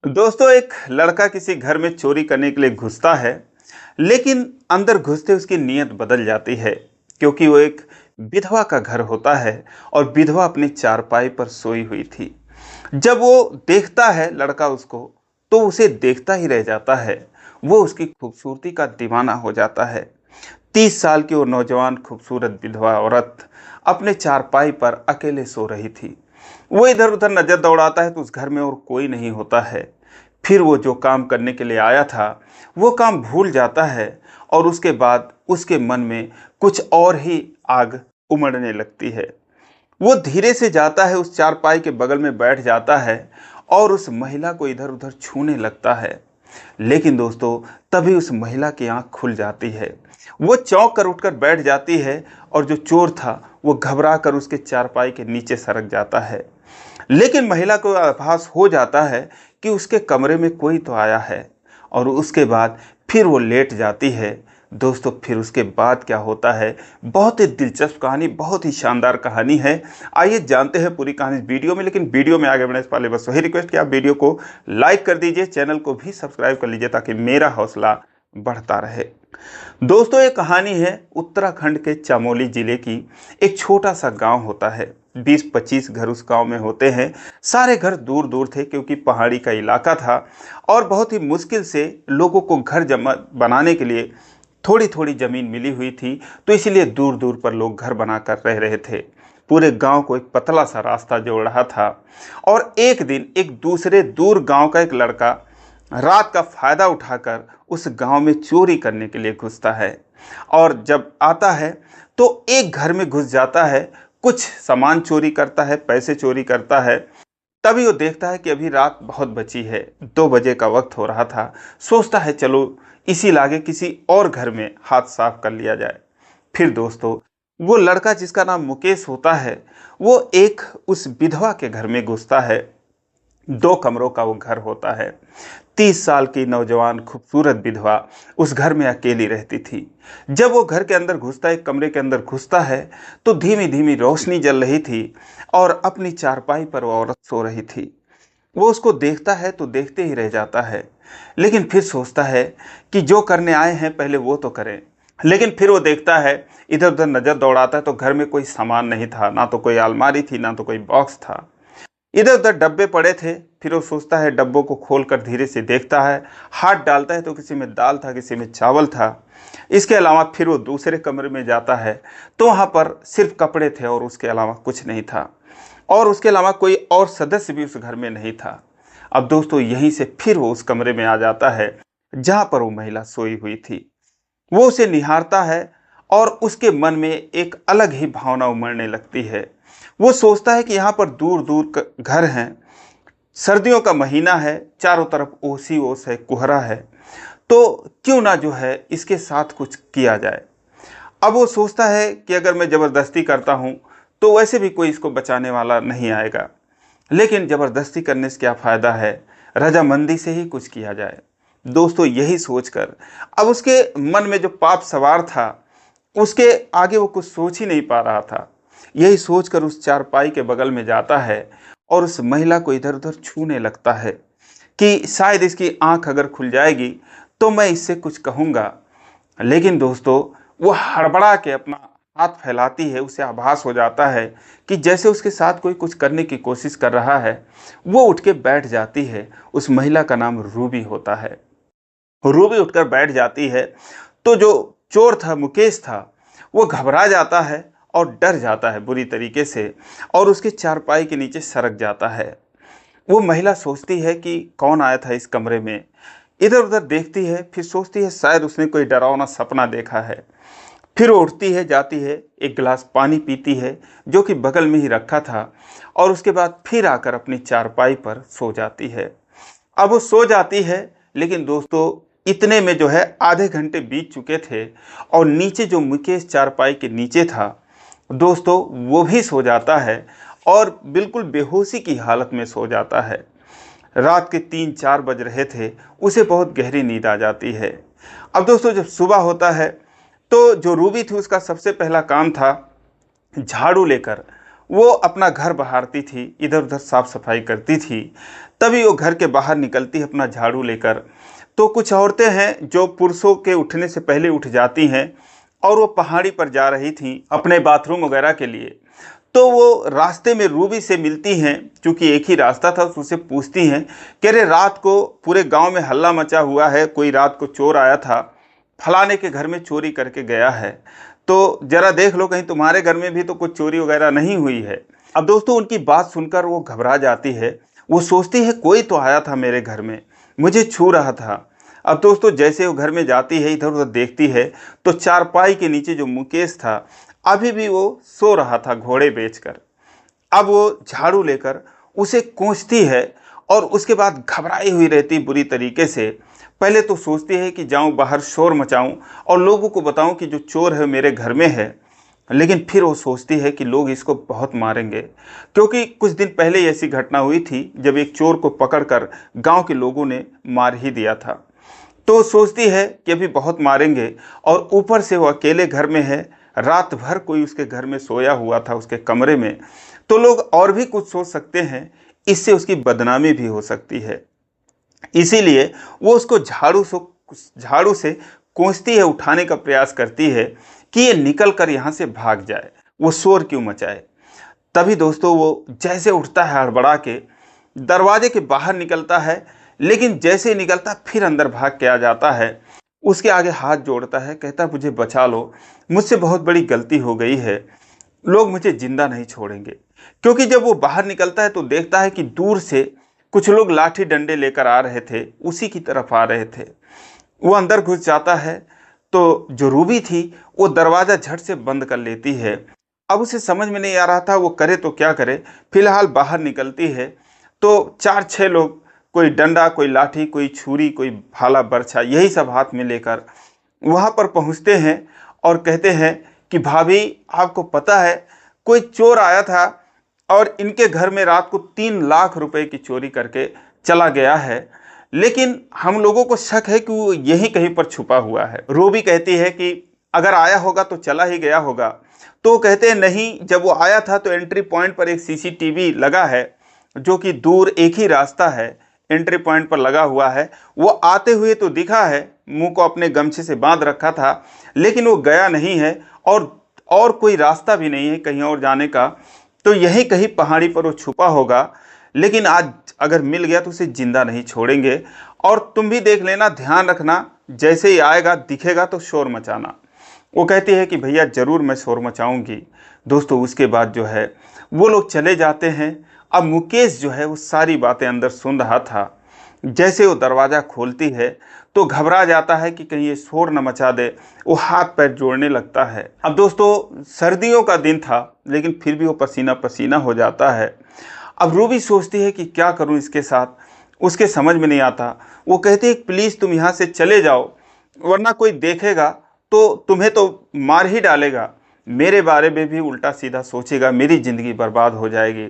दोस्तों, एक लड़का किसी घर में चोरी करने के लिए घुसता है। लेकिन अंदर घुसते उसकी नीयत बदल जाती है, क्योंकि वो एक विधवा का घर होता है और विधवा अपनी चारपाई पर सोई हुई थी। जब वो देखता है लड़का उसको, तो उसे देखता ही रह जाता है। वो उसकी खूबसूरती का दीवाना हो जाता है। 30 साल की वो नौजवान खूबसूरत विधवा औरत अपने चारपाई पर अकेले सो रही थी। वो इधर उधर नजर दौड़ाता है तो उस घर में और कोई नहीं होता है। फिर वो जो काम करने के लिए आया था वो काम भूल जाता है, और उसके बाद उसके मन में कुछ और ही आग उमड़ने लगती है। वो धीरे से जाता है, उस चारपाई के बगल में बैठ जाता है और उस महिला को इधर उधर छूने लगता है। लेकिन दोस्तों, तभी उस महिला की आंख खुल जाती है। वो चौंक कर उठकर बैठ जाती है, और जो चोर था वो घबरा कर उसके चारपाई के नीचे सरक जाता है। लेकिन महिला को आभास हो जाता है कि उसके कमरे में कोई तो आया है, और उसके बाद फिर वो लेट जाती है। दोस्तों, फिर उसके बाद क्या होता है? बहुत ही दिलचस्प कहानी, बहुत ही शानदार कहानी है। आइए जानते हैं पूरी कहानी इस वीडियो में। लेकिन वीडियो में आगे बढ़ने से पहले बस वही रिक्वेस्ट कि आप वीडियो को लाइक कर दीजिए, चैनल को भी सब्सक्राइब कर लीजिए, ताकि मेरा हौसला बढ़ता रहे। दोस्तों, ये कहानी है उत्तराखंड के चमोली जिले की। एक छोटा सा गांव होता है। 20-25 घर उस गांव में होते हैं। सारे घर दूर दूर थे, क्योंकि पहाड़ी का इलाका था और बहुत ही मुश्किल से लोगों को घर जमा बनाने के लिए थोड़ी थोड़ी ज़मीन मिली हुई थी। तो इसलिए दूर दूर पर लोग घर बनाकर रह रहे थे। पूरे गांव को एक पतला सा रास्ता जोड़ रहा था। और एक दिन एक दूसरे दूर गांव का एक लड़का रात का फायदा उठाकर उस गांव में चोरी करने के लिए घुसता है। और जब आता है तो एक घर में घुस जाता है, कुछ सामान चोरी करता है, पैसे चोरी करता है। तभी वो देखता है कि अभी रात बहुत बची है, 2 बजे का वक्त हो रहा था। सोचता है चलो इसी लागे किसी और घर में हाथ साफ कर लिया जाए। फिर दोस्तों, वो लड़का जिसका नाम मुकेश होता है, वो एक उस विधवा के घर में घुसता है। 2 कमरों का वो घर होता है। 30 साल की नौजवान खूबसूरत विधवा उस घर में अकेली रहती थी। जब वो घर के अंदर घुसता है, एक कमरे के अंदर घुसता है, तो धीमी धीमी रोशनी जल रही थी और अपनी चारपाई पर वो औरत सो रही थी। वो उसको देखता है तो देखते ही रह जाता है। लेकिन फिर सोचता है कि जो करने आए हैं पहले वो तो करें। लेकिन फिर वो देखता है, इधर उधर नज़र दौड़ाता है, तो घर में कोई सामान नहीं था। ना तो कोई अलमारी थी, ना तो कोई बॉक्स था। इधर उधर डब्बे पड़े थे। फिर वो सोचता है, डब्बों को खोलकर धीरे से देखता है। हाथ डालता है तो किसी में दाल था, किसी में चावल था। इसके अलावा फिर वो दूसरे कमरे में जाता है, तो वहाँ पर सिर्फ कपड़े थे और उसके अलावा कुछ नहीं था। और उसके अलावा कोई और सदस्य भी उस घर में नहीं था। अब दोस्तों, यहीं से फिर वो उस कमरे में आ जाता है जहाँ पर वो महिला सोई हुई थी। वो उसे निहारता है और उसके मन में एक अलग ही भावना उमड़ने लगती है। वो सोचता है कि यहाँ पर दूर दूर घर हैं, सर्दियों का महीना है, चारों तरफ ओस ही ओस है, कोहरा है। तो क्यों ना जो है इसके साथ कुछ किया जाए। अब वो सोचता है कि अगर मैं ज़बरदस्ती करता हूँ तो वैसे भी कोई इसको बचाने वाला नहीं आएगा। लेकिन ज़बरदस्ती करने से क्या फ़ायदा है, रजामंदी से ही कुछ किया जाए। दोस्तों, यही सोचकर अब उसके मन में जो पाप सवार था, उसके आगे वो कुछ सोच ही नहीं पा रहा था। यही सोचकर उस चारपाई के बगल में जाता है और उस महिला को इधर उधर छूने लगता है कि शायद इसकी आंख अगर खुल जाएगी तो मैं इससे कुछ कहूँगा। लेकिन दोस्तों, वो हड़बड़ा के अपना हाथ फैलाती है। उसे आभास हो जाता है कि जैसे उसके साथ कोई कुछ करने की कोशिश कर रहा है। वो उठ के बैठ जाती है। उस महिला का नाम रूबी होता है। रूबी उठकर बैठ जाती है तो जो चोर था, मुकेश था, वो घबरा जाता है और डर जाता है बुरी तरीके से, और उसके चारपाई के नीचे सरक जाता है। वो महिला सोचती है कि कौन आया था इस कमरे में। इधर उधर देखती है, फिर सोचती है शायद उसने कोई डरावना सपना देखा है। फिर वो उठती है, जाती है, एक गिलास पानी पीती है जो कि बगल में ही रखा था, और उसके बाद फिर आकर अपनी चारपाई पर सो जाती है। अब वो सो जाती है, लेकिन दोस्तों, इतने में जो है आधे घंटे बीत चुके थे, और नीचे जो मुकेश चारपाई के नीचे था दोस्तों, वो भी सो जाता है और बिल्कुल बेहोशी की हालत में सो जाता है। रात के 3-4 बज रहे थे। उसे बहुत गहरी नींद आ जाती है। अब दोस्तों, जब सुबह होता है तो जो रूबी थी उसका सबसे पहला काम था झाड़ू लेकर वो अपना घर बहारती थी, इधर उधर साफ सफाई करती थी। तभी वो घर के बाहर निकलती है अपना झाड़ू लेकर। तो कुछ औरतें हैं जो पुरुषों के उठने से पहले उठ जाती हैं और वो पहाड़ी पर जा रही थी अपने बाथरूम वगैरह के लिए। तो वो रास्ते में रूबी से मिलती हैं, क्योंकि एक ही रास्ता था। उससे पूछती हैं कि अरे रात को पूरे गांव में हल्ला मचा हुआ है, कोई रात को चोर आया था, फलाने के घर में चोरी करके गया है, तो जरा देख लो कहीं तुम्हारे घर में भी तो कुछ चोरी वगैरह नहीं हुई है। अब दोस्तों उनकी बात सुनकर वो घबरा जाती है। वो सोचती है कोई तो आया था मेरे घर में, मुझे छू रहा था। अब दोस्तों जैसे वो घर में जाती है, इधर उधर देखती है, तो चारपाई के नीचे जो मुकेश था अभी भी वो सो रहा था घोड़े बेचकर। अब वो झाड़ू लेकर उसे कोसती है और उसके बाद घबराई हुई रहती बुरी तरीके से। पहले तो सोचती है कि जाऊं बाहर शोर मचाऊं और लोगों को बताऊं कि जो चोर है मेरे घर में है। लेकिन फिर वो सोचती है कि लोग इसको बहुत मारेंगे, क्योंकि कुछ दिन पहले ऐसी घटना हुई थी जब एक चोर को पकड़कर गांव के लोगों ने मार ही दिया था। तो सोचती है कि अभी बहुत मारेंगे, और ऊपर से वो अकेले घर में है, रात भर कोई उसके घर में सोया हुआ था उसके कमरे में, तो लोग और भी कुछ सोच सकते हैं, इससे उसकी बदनामी भी हो सकती है। इसीलिए वो उसको झाड़ू से कोसती है, उठाने का प्रयास करती है कि ये निकल कर यहाँ से भाग जाए, वो शोर क्यों मचाए। तभी दोस्तों वो जैसे उठता है हड़बड़ा के, दरवाजे के बाहर निकलता है, लेकिन जैसे ही निकलता फिर अंदर भाग के आ जाता है। उसके आगे हाथ जोड़ता है, कहता है मुझे बचा लो, मुझसे बहुत बड़ी गलती हो गई है, लोग मुझे जिंदा नहीं छोड़ेंगे। क्योंकि जब वो बाहर निकलता है तो देखता है कि दूर से कुछ लोग लाठी डंडे लेकर आ रहे थे, उसी की तरफ आ रहे थे। वो अंदर घुस जाता है तो जो रूबी थी वो दरवाज़ा झट से बंद कर लेती है। अब उसे समझ में नहीं आ रहा था वो करे तो क्या करे। फिलहाल बाहर निकलती है तो 4-6 लोग, कोई डंडा, कोई लाठी, कोई छुरी, कोई भाला बर्छा, यही सब हाथ में लेकर वहाँ पर पहुँचते हैं और कहते हैं कि भाभी आपको पता है कोई चोर आया था और इनके घर में रात को 3 लाख रुपए की चोरी करके चला गया है, लेकिन हम लोगों को शक है कि वो यहीं कहीं पर छुपा हुआ है। रूबी कहती है कि अगर आया होगा तो चला ही गया होगा। तो कहते हैं नहीं, जब वो आया था तो एंट्री पॉइंट पर एक सीसीटीवी लगा है, जो कि दूर एक ही रास्ता है, एंट्री पॉइंट पर लगा हुआ है। वो आते हुए तो दिखा है, मुंह को अपने गमछे से बांध रखा था, लेकिन वो गया नहीं है और कोई रास्ता भी नहीं है कहीं और जाने का। तो यहीं कहीं पहाड़ी पर वो छुपा होगा, लेकिन आज अगर मिल गया तो उसे जिंदा नहीं छोड़ेंगे। और तुम भी देख लेना, ध्यान रखना, जैसे ही आएगा दिखेगा तो शोर मचाना। वो कहती है कि भैया ज़रूर मैं शोर मचाऊंगी। दोस्तों उसके बाद जो है वो लोग चले जाते हैं। अब मुकेश जो है वो सारी बातें अंदर सुन रहा था। जैसे वो दरवाज़ा खोलती है तो घबरा जाता है कि कहीं ये शोर न मचा दे। वो हाथ पैर जोड़ने लगता है। अब दोस्तों सर्दियों का दिन था, लेकिन फिर भी वो पसीना पसीना हो जाता है। अब रूबी सोचती है कि क्या करूं इसके साथ, उसके समझ में नहीं आता। वो कहती है प्लीज़ तुम यहाँ से चले जाओ, वरना कोई देखेगा तो तुम्हें तो मार ही डालेगा, मेरे बारे में भी उल्टा सीधा सोचेगा, मेरी ज़िंदगी बर्बाद हो जाएगी,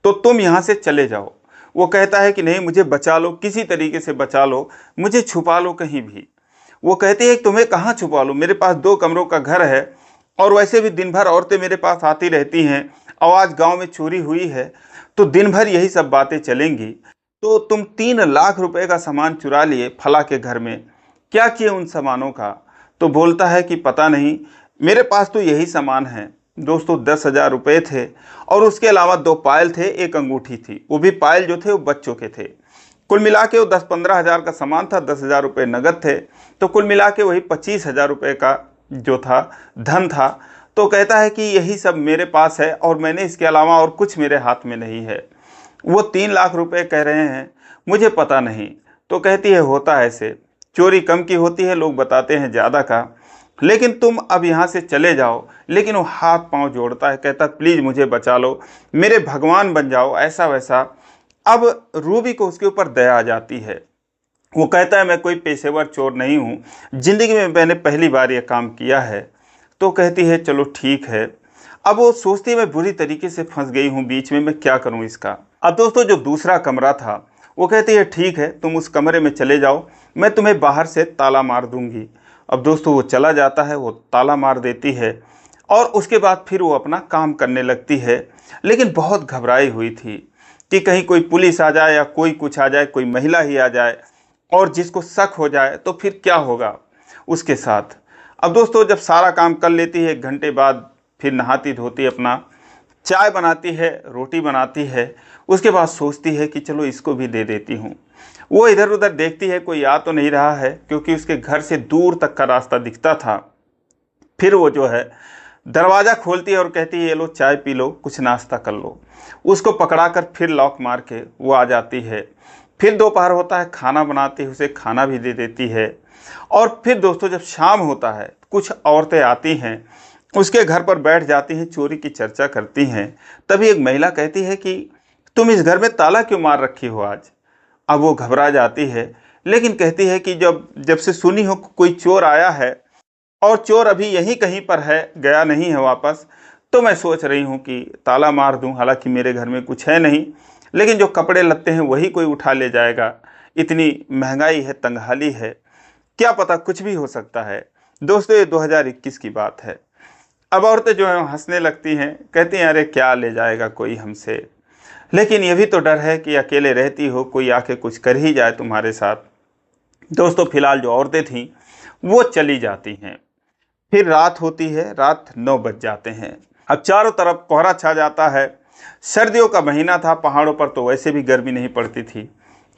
तो तुम यहाँ से चले जाओ। वो कहता है कि नहीं, मुझे बचा लो, किसी तरीके से बचा लो, मुझे छुपा लो कहीं भी। वो कहती है कि तुम्हें कहाँ छुपा लो, मेरे पास 2 कमरों का घर है, और वैसे भी दिन भर औरतें मेरे पास आती रहती हैं, और आज गाँव में चोरी हुई है तो दिन भर यही सब बातें चलेंगी। तो तुम 3 लाख रुपए का सामान चुरा लिए फला के घर में, क्या किए उन सामानों का? तो बोलता है कि पता नहीं, मेरे पास तो यही सामान है। दोस्तों 10,000 रुपये थे, और उसके अलावा 2 पायल थे, 1 अंगूठी थी। वो भी पायल जो थे वो बच्चों के थे। कुल मिला के वो 10-15 हज़ार का सामान था, 10,000 रुपये नगद थे, तो कुल मिला के वही 25,000 रुपये का जो था धन था। तो कहता है कि यही सब मेरे पास है, और मैंने इसके अलावा और कुछ मेरे हाथ में नहीं है। वो 3 लाख रुपए कह रहे हैं, मुझे पता नहीं। तो कहती है होता है ऐसे, चोरी कम की होती है, लोग बताते हैं ज़्यादा का, लेकिन तुम अब यहाँ से चले जाओ। लेकिन वो हाथ पांव जोड़ता है, कहता प्लीज़ मुझे बचा लो, मेरे भगवान बन जाओ, ऐसा वैसा। अब रूबी को उसके ऊपर दया आ जाती है। वो कहता है मैं कोई पेशेवर चोर नहीं हूँ, ज़िंदगी में मैंने पहली बार ये काम किया है। तो कहती है चलो ठीक है। अब वो सोचती है मैं बुरी तरीके से फंस गई हूँ बीच में, मैं क्या करूँ इसका। अब दोस्तों जो दूसरा कमरा था, वो कहती है ठीक है तुम उस कमरे में चले जाओ, मैं तुम्हें बाहर से ताला मार दूंगी। अब दोस्तों वो चला जाता है, वो ताला मार देती है, और उसके बाद फिर वो अपना काम करने लगती है। लेकिन बहुत घबराई हुई थी कि कहीं कोई पुलिस आ जाए या कोई कुछ आ जाए, कोई महिला ही आ जाए और जिसको शक हो जाए तो फिर क्या होगा उसके साथ। अब दोस्तों जब सारा काम कर लेती है, 1 घंटे बाद फिर नहाती धोती, अपना चाय बनाती है, रोटी बनाती है, उसके बाद सोचती है कि चलो इसको भी दे देती हूँ। वो इधर उधर देखती है, कोई आ तो नहीं रहा है, क्योंकि उसके घर से दूर तक का रास्ता दिखता था। फिर वो जो है दरवाज़ा खोलती है और कहती है ये लो चाय पी लो, कुछ नाश्ता कर लो। उसको पकड़ा कर फिर लॉक मार के वो आ जाती है। फिर दोपहर होता है, खाना बनाती है, उसे खाना भी दे देती है। और फिर दोस्तों जब शाम होता है, कुछ औरतें आती हैं, उसके घर पर बैठ जाती हैं, चोरी की चर्चा करती हैं। तभी एक महिला कहती है कि तुम इस घर में ताला क्यों मार रखी हो आज। अब वो घबरा जाती है, लेकिन कहती है कि जब जब से सुनी हो कोई चोर आया है और चोर अभी यहीं कहीं पर है, गया नहीं है वापस, तो मैं सोच रही हूँ कि ताला मार दूँ। हालांकि मेरे घर में कुछ है नहीं, लेकिन जो कपड़े लत्ते हैं वही कोई उठा ले जाएगा। इतनी महंगाई है, तंगहाली है, क्या पता कुछ भी हो सकता है। दोस्तों ये 2021 की बात है। अब औरतें जो है हंसने लगती हैं, कहती हैं अरे क्या ले जाएगा कोई हमसे, लेकिन ये भी तो डर है कि अकेले रहती हो, कोई आके कुछ कर ही जाए तुम्हारे साथ। दोस्तों फिलहाल जो औरतें थीं वो चली जाती हैं। फिर रात होती है, रात 9 बज जाते हैं। अब चारों तरफ कोहरा छा जाता है। सर्दियों का महीना था, पहाड़ों पर तो वैसे भी गर्मी नहीं पड़ती थी,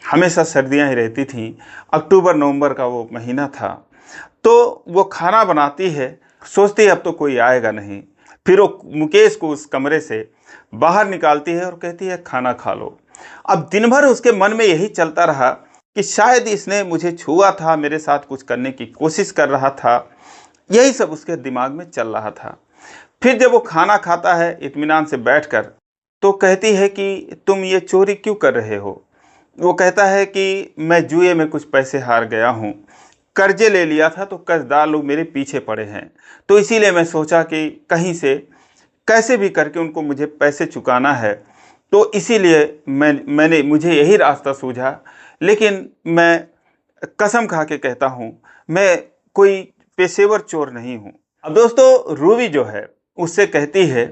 हमेशा सर्दियां ही रहती थीं। अक्टूबर नवंबर का वो महीना था। तो वो खाना बनाती है, सोचती है अब तो कोई आएगा नहीं। फिर वो मुकेश को उस कमरे से बाहर निकालती है और कहती है खाना खा लो। अब दिन भर उसके मन में यही चलता रहा कि शायद इसने मुझे छुआ था, मेरे साथ कुछ करने की कोशिश कर रहा था, यही सब उसके दिमाग में चल रहा था। फिर जब वो खाना खाता है इत्मीनान से बैठकर, तो कहती है कि तुम ये चोरी क्यों कर रहे हो। वो कहता है कि मैं जुए में कुछ पैसे हार गया हूँ, कर्जे ले लिया था, तो कर्जदार लोग मेरे पीछे पड़े हैं, तो इसीलिए मैं सोचा कि कहीं से कैसे भी करके उनको मुझे पैसे चुकाना है, तो इसीलिए मैंने मुझे यही रास्ता सूझा। लेकिन मैं कसम खा के कहता हूँ मैं कोई पेशेवर चोर नहीं हूँ। अब दोस्तों रूबी जो है उससे कहती है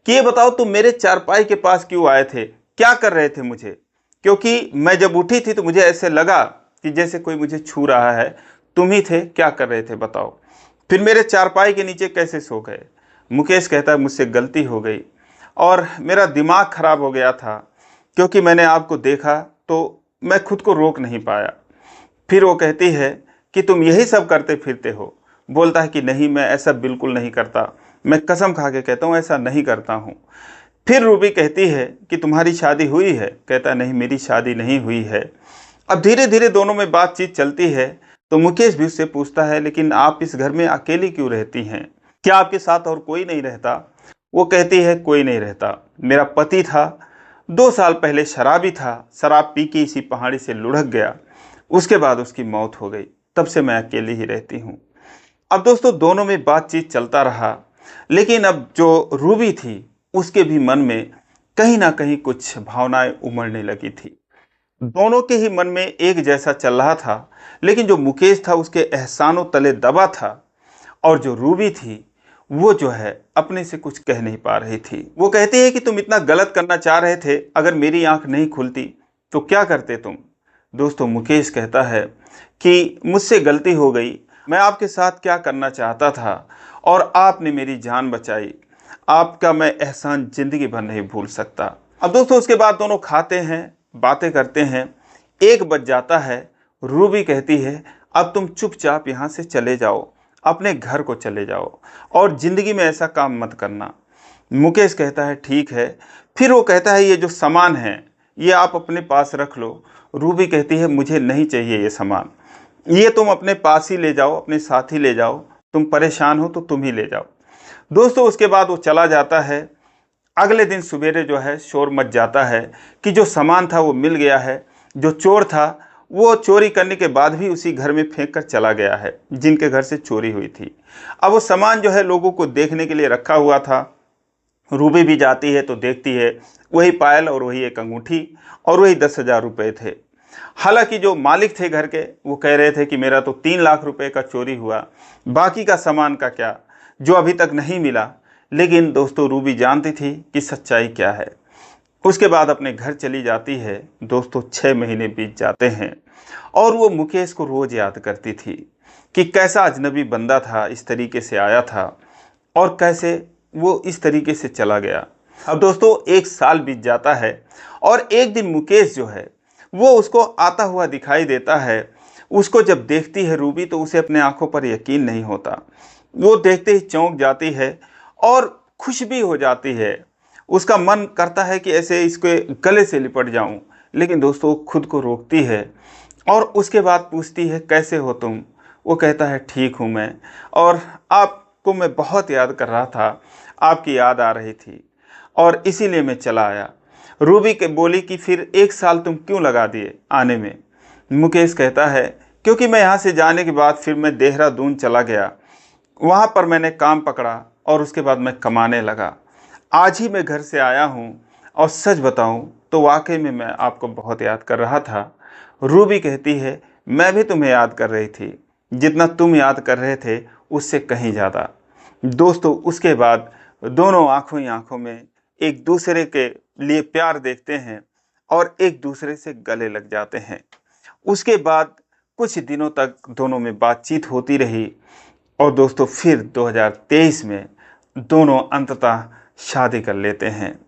कि ये बताओ तुम मेरे चारपाई के पास क्यों आए थे, क्या कर रहे थे मुझे, क्योंकि मैं जब उठी थी तो मुझे ऐसे लगा कि जैसे कोई मुझे छू रहा है। तुम ही थे, क्या कर रहे थे बताओ। फिर मेरे चारपाई के नीचे कैसे सो गए। मुकेश कहता है मुझसे गलती हो गई और मेरा दिमाग खराब हो गया था, क्योंकि मैंने आपको देखा तो मैं खुद को रोक नहीं पाया। फिर वो कहती है कि तुम यही सब करते फिरते हो। बोलता है कि नहीं, मैं ऐसा बिल्कुल नहीं करता, मैं कसम खा के कहता हूँ ऐसा नहीं करता हूँ। फिर रूबी कहती है कि तुम्हारी शादी हुई है। कहता है नहीं, मेरी शादी नहीं हुई है। अब धीरे धीरे दोनों में बातचीत चलती है। तो मुकेश भी उससे पूछता है लेकिन आप इस घर में अकेली क्यों रहती हैं, क्या आपके साथ और कोई नहीं रहता। वो कहती है कोई नहीं रहता, मेरा पति था, 2 साल पहले शराबी था, शराब पी के इसी पहाड़ी से लुढ़क गया, उसके बाद उसकी मौत हो गई, तब से मैं अकेली ही रहती हूँ। अब दोस्तों दोनों में बातचीत चलता रहा, लेकिन अब जो रूबी थी उसके भी मन में कहीं ना कहीं कुछ भावनाएं उमड़ने लगी थी। दोनों के ही मन में एक जैसा चल रहा था, लेकिन जो मुकेश था उसके एहसानों तले दबा था, और जो रूबी थी वो जो है अपने से कुछ कह नहीं पा रही थी। वो कहती है कि तुम इतना गलत करना चाह रहे थे, अगर मेरी आंख नहीं खुलती तो क्या करते तुम। दोस्तों मुकेश कहता है कि मुझसे गलती हो गई, मैं आपके साथ क्या करना चाहता था और आपने मेरी जान बचाई, आपका मैं एहसान जिंदगी भर नहीं भूल सकता। अब दोस्तों उसके बाद दोनों खाते हैं, बातें करते हैं, 1 बज जाता है। रूबी कहती है अब तुम चुपचाप यहाँ से चले जाओ, अपने घर को चले जाओ और ज़िंदगी में ऐसा काम मत करना। मुकेश कहता है ठीक है। फिर वो कहता है ये जो सामान है ये आप अपने पास रख लो। रूबी कहती है मुझे नहीं चाहिए ये सामान, ये तुम अपने पास ही ले जाओ, अपने साथ ही ले जाओ, तुम परेशान हो तो तुम ही ले जाओ। दोस्तों उसके बाद वो चला जाता है। अगले दिन सवेरे जो है शोर मच जाता है कि जो सामान था वो मिल गया है। जो चोर था वो चोरी करने के बाद भी उसी घर में फेंक कर चला गया है जिनके घर से चोरी हुई थी। अब वो सामान जो है लोगों को देखने के लिए रखा हुआ था। रूबी भी जाती है तो देखती है वही पायल और वही एक अंगूठी और वही 10,000 रुपये थे। हालांकि जो मालिक थे घर के वो कह रहे थे कि मेरा तो 3 लाख रुपए का चोरी हुआ, बाकी का सामान का क्या, जो अभी तक नहीं मिला। लेकिन दोस्तों रूबी जानती थी कि सच्चाई क्या है। उसके बाद अपने घर चली जाती है। दोस्तों 6 महीने बीत जाते हैं और वो मुकेश को रोज़ याद करती थी कि कैसा अजनबी बंदा था, इस तरीके से आया था और कैसे वो इस तरीके से चला गया। अब दोस्तों 1 साल बीत जाता है और एक दिन मुकेश जो है वो उसको आता हुआ दिखाई देता है। उसको जब देखती है रूबी तो उसे अपने आंखों पर यकीन नहीं होता। वो देखते ही चौंक जाती है और खुश भी हो जाती है। उसका मन करता है कि ऐसे इसके गले से लिपट जाऊं, लेकिन दोस्तों खुद को रोकती है और उसके बाद पूछती है कैसे हो तुम। वो कहता है ठीक हूँ मैं, और आपको मैं बहुत याद कर रहा था, आपकी याद आ रही थी और इसीलिए मैं चला आया। रूबी के बोली कि फिर 1 साल तुम क्यों लगा दिए आने में। मुकेश कहता है क्योंकि मैं यहाँ से जाने के बाद फिर मैं देहरादून चला गया, वहाँ पर मैंने काम पकड़ा और उसके बाद मैं कमाने लगा। आज ही मैं घर से आया हूँ और सच बताऊँ तो वाकई में मैं आपको बहुत याद कर रहा था। रूबी कहती है मैं भी तुम्हें याद कर रही थी, जितना तुम याद कर रहे थे उससे कहीं ज़्यादा। दोस्तों उसके बाद दोनों आंखों ही आंखों में एक दूसरे के लिए प्यार देखते हैं और एक दूसरे से गले लग जाते हैं। उसके बाद कुछ दिनों तक दोनों में बातचीत होती रही और दोस्तों फिर 2023 में दोनों अंततः शादी कर लेते हैं।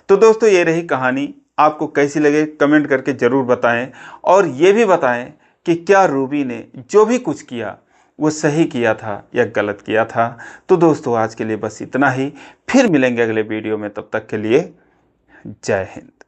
तो दोस्तों ये रही कहानी। आपको कैसी लगे कमेंट करके ज़रूर बताएं और ये भी बताएं कि क्या रूबी ने जो भी कुछ किया वो सही किया था या गलत किया था। तो दोस्तों आज के लिए बस इतना ही, फिर मिलेंगे अगले वीडियो में, तब तक के लिए जय हिंद।